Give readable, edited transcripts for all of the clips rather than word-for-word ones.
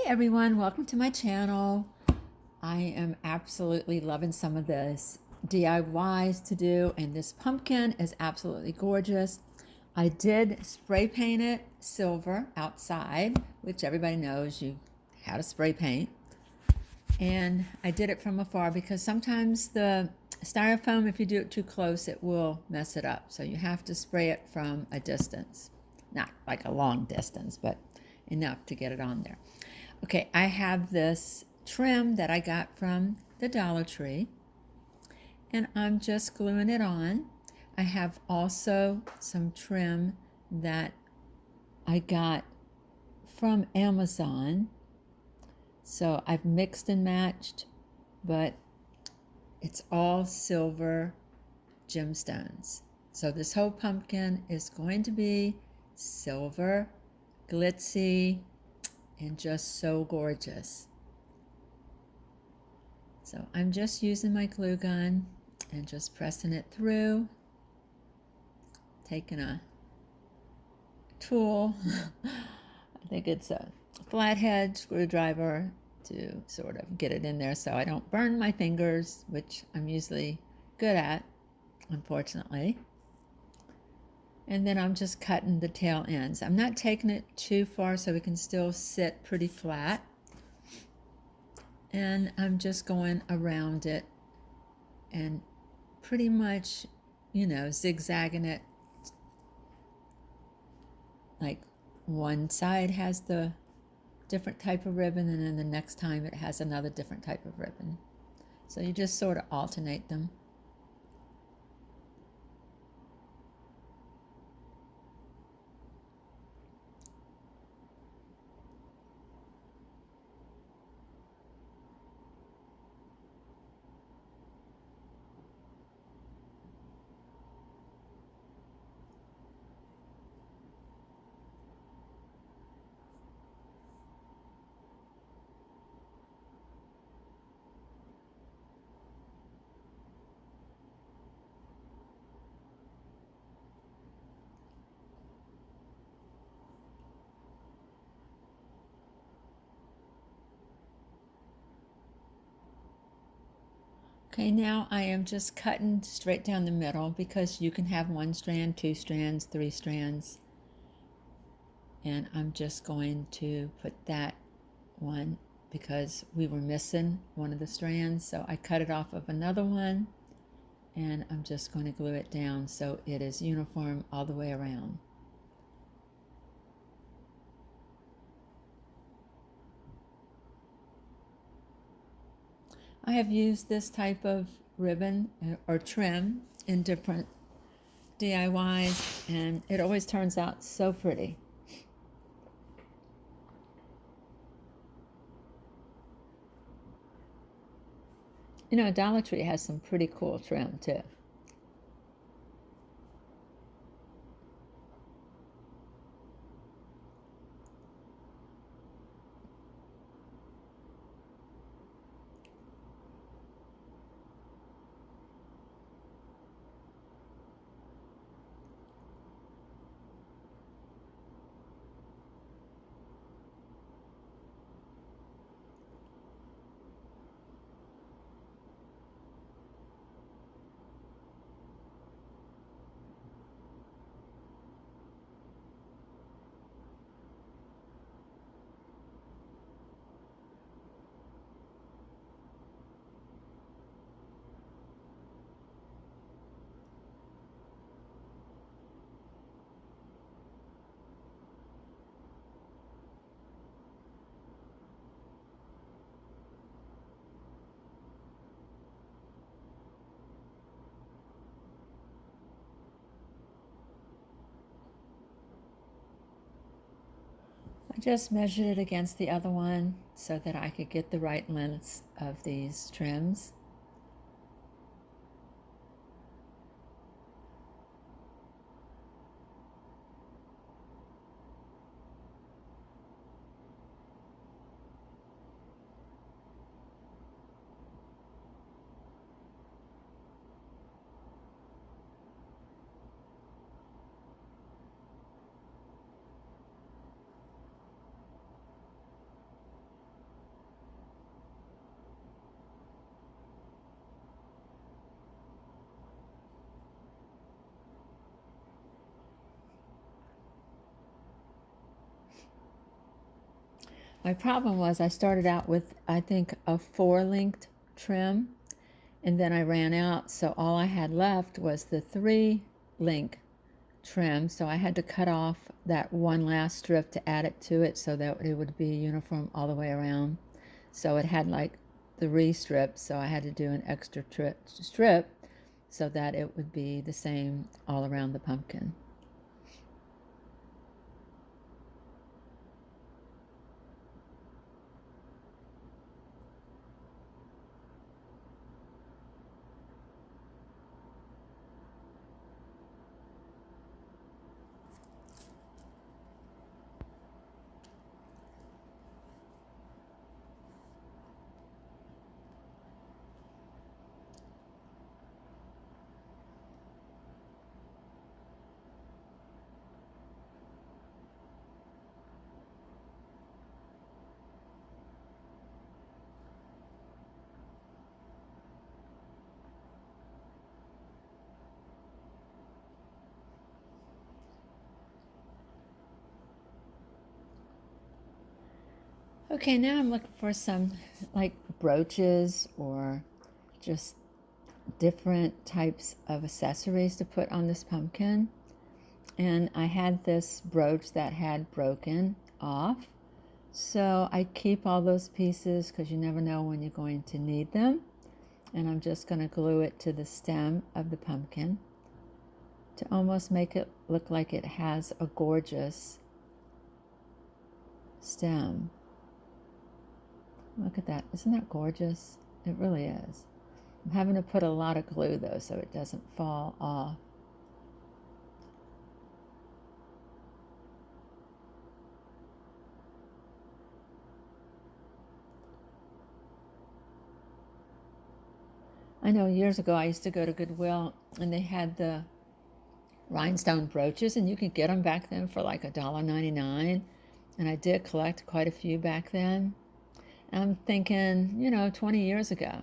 Everyone, welcome to my channel. I am absolutely loving some of this DIYs to do, and this pumpkin is absolutely gorgeous. I did spray paint it silver outside, which everybody knows you how to spray paint. And I did it from afar because sometimes the styrofoam, if you do it too close, it will mess it up. So you have to spray it from a distance. Not like a long distance, but enough to get it on there. Okay, I have this trim that I got from the Dollar Tree, and I'm just gluing it on. I have also some trim that I got from Amazon. So I've mixed and matched, but it's all silver gemstones. So this whole pumpkin is going to be silver, glitzy, and just so gorgeous. So I'm just using my glue gun and just pressing it through, taking a tool, I think it's a flathead screwdriver, to sort of get it in there so I don't burn my fingers, which I'm usually good at, unfortunately. And then I'm just cutting the tail ends. I'm not taking it too far so it can still sit pretty flat. And I'm just going around it and pretty much, zigzagging it. Like one side has the different type of ribbon, and then the next time it has another different type of ribbon. So you just sort of alternate them. Okay, now I am just cutting straight down the middle because you can have one strand, two strands, three strands. And I'm just going to put that one because we were missing one of the strands. So I cut it off of another one, and I'm just going to glue it down so it is uniform all the way around. I have used this type of ribbon or trim in different DIYs, and it always turns out so pretty. Dollar Tree has some pretty cool trim too. I just measured it against the other one so that I could get the right lengths of these trims. My problem was I started out with, I think, a 4-linked trim, and then I ran out, so all I had left was the 3-link trim, so I had to cut off that one last strip to add it to it so that it would be uniform all the way around. So it had like 3 strips, so I had to do an extra strip so that it would be the same all around the pumpkin. Okay, now I'm looking for some like brooches or just different types of accessories to put on this pumpkin. And I had this brooch that had broken off. So I keep all those pieces because you never know when you're going to need them. And I'm just going to glue it to the stem of the pumpkin to almost make it look like it has a gorgeous stem. Look at that. Isn't that gorgeous? It really is. I'm having to put a lot of glue though so it doesn't fall off. I know years ago I used to go to Goodwill and they had the rhinestone brooches, and you could get them back then for like $1.99, and I did collect quite a few back then. And I'm thinking, 20 years ago.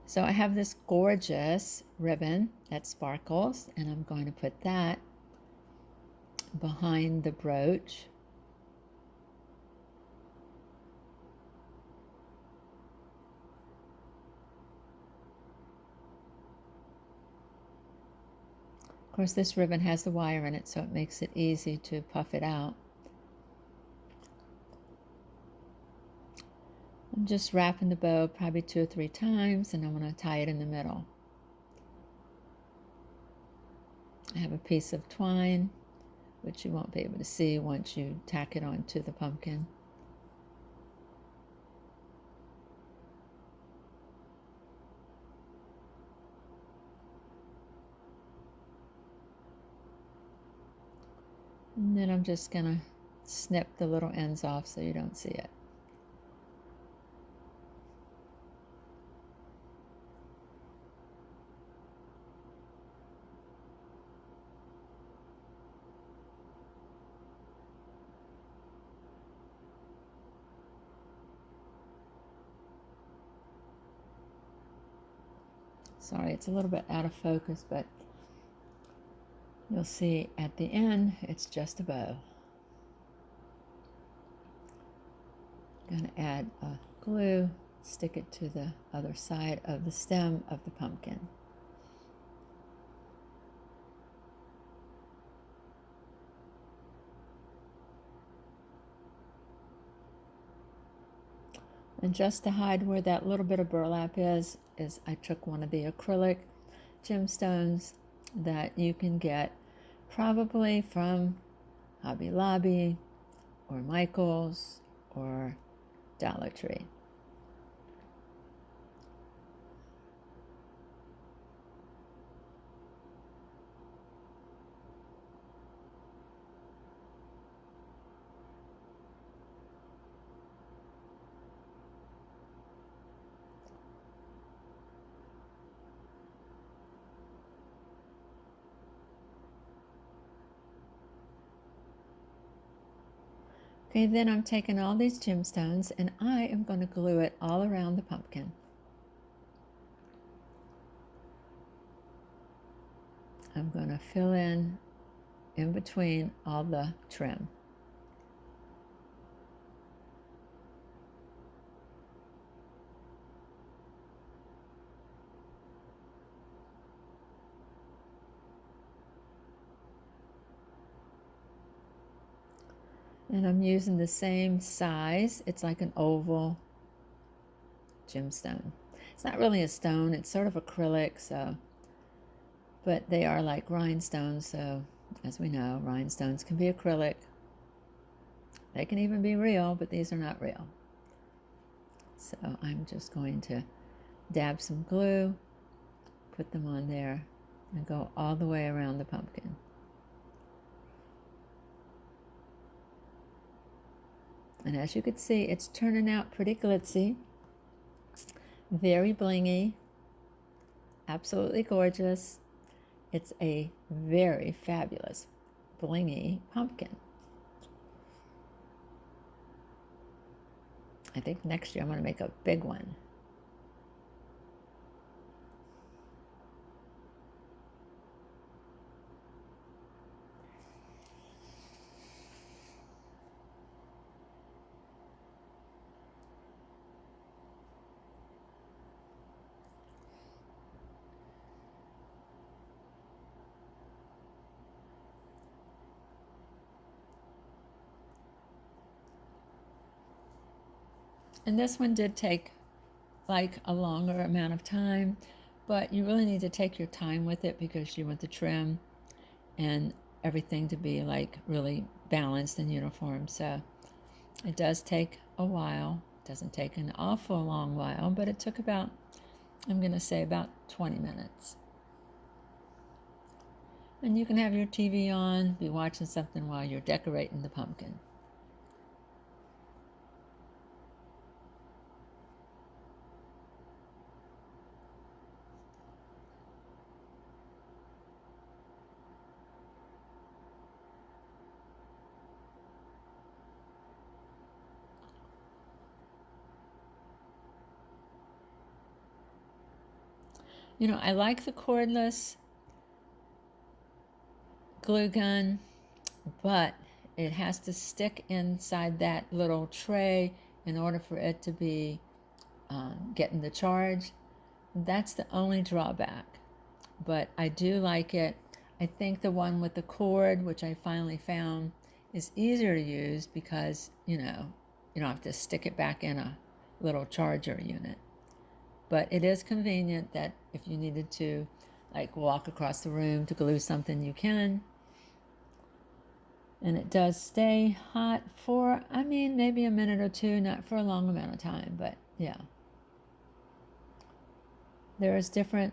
So I have this gorgeous ribbon that sparkles, and I'm going to put that behind the brooch. Of course, this ribbon has the wire in it, so it makes it easy to puff it out. I'm just wrapping the bow probably 2 or 3 times, and I'm going to tie it in the middle. I have a piece of twine, which you won't be able to see once you tack it onto the pumpkin. And then I'm just going to snip the little ends off so you don't see it. Sorry, it's a little bit out of focus, but you'll see at the end, it's just a bow. I'm going to add a glue, stick it to the other side of the stem of the pumpkin. And just to hide where that little bit of burlap is I took one of the acrylic gemstones that you can get probably from Hobby Lobby or Michael's or Dollar Tree. Okay, then I'm taking all these gemstones and I am going to glue it all around the pumpkin. I'm going to fill in in between all the trim. And I'm using the same size. It's like an oval gemstone. It's not really a stone, it's sort of acrylic, so, but they are like rhinestones, so as we know, rhinestones can be acrylic. They can even be real, but these are not real. So I'm just going to dab some glue, put them on there, and go all the way around the pumpkin. And as you can see, it's turning out pretty glitzy, very blingy, absolutely gorgeous. It's a very fabulous blingy pumpkin. I think next year I'm going to make a big one. And this one did take like a longer amount of time, but you really need to take your time with it because you want the trim and everything to be like really balanced and uniform. So it does take a while. It doesn't take an awful long while, but it took about, I'm going to say about 20 minutes. And you can have your TV on, be watching something while you're decorating the pumpkin. You know, I like the cordless glue gun, but it has to stick inside that little tray in order for it to be getting the charge. That's the only drawback, but I do like it. I think the one with the cord, which I finally found, is easier to use because, you know, you don't have to stick it back in a little charger unit. But it is convenient that if you needed to like walk across the room to glue something, you can. And it does stay hot for, I mean, maybe a minute or two, not for a long amount of time, but yeah. There's different,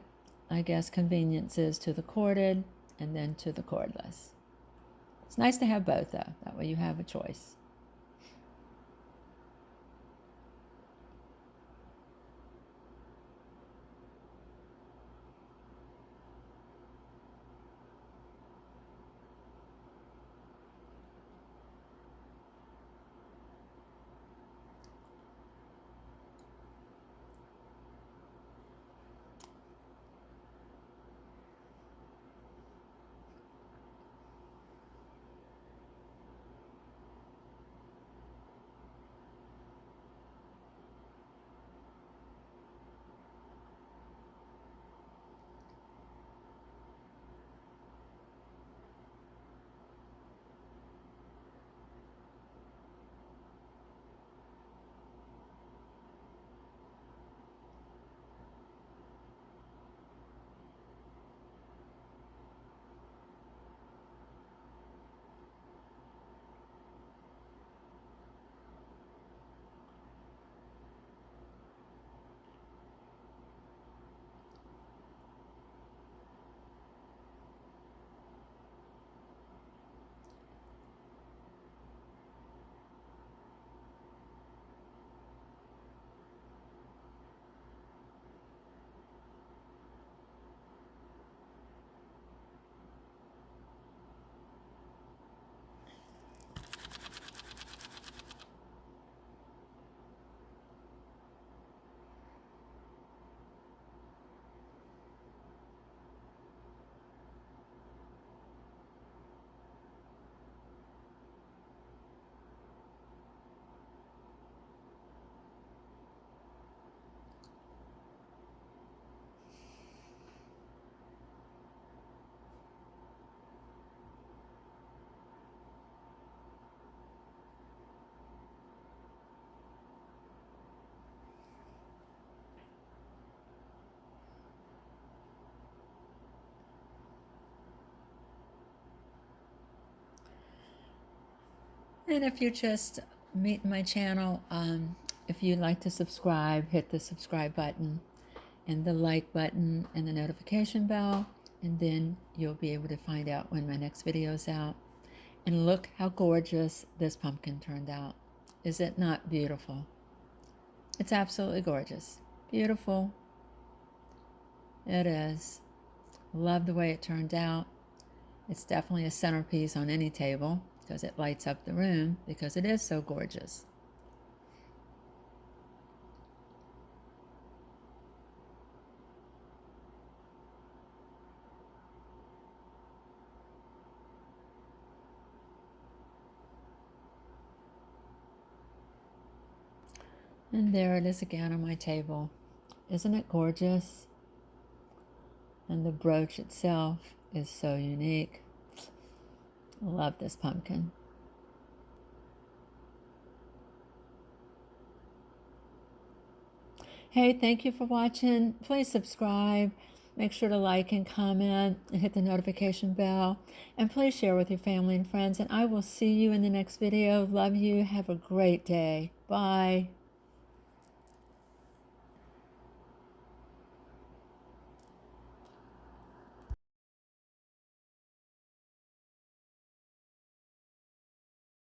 I guess, conveniences to the corded and then to the cordless. It's nice to have both though, that way you have a choice. And if you just meet my channel, if you'd like to subscribe, hit the subscribe button and the like button and the notification bell, and then you'll be able to find out when my next video is out. And look how gorgeous this pumpkin turned out. Is it not beautiful? It's absolutely gorgeous. Beautiful. It is. Love the way it turned out. It's definitely a centerpiece on any table because it lights up the room because it is so gorgeous. And there it is again on my table. Isn't it gorgeous? And the brooch itself is so unique. I love this pumpkin. Hey, thank you for watching. Please subscribe. Make sure to like and comment and hit the notification bell. And please share with your family and friends. And I will see you in the next video. Love you. Have a great day. Bye.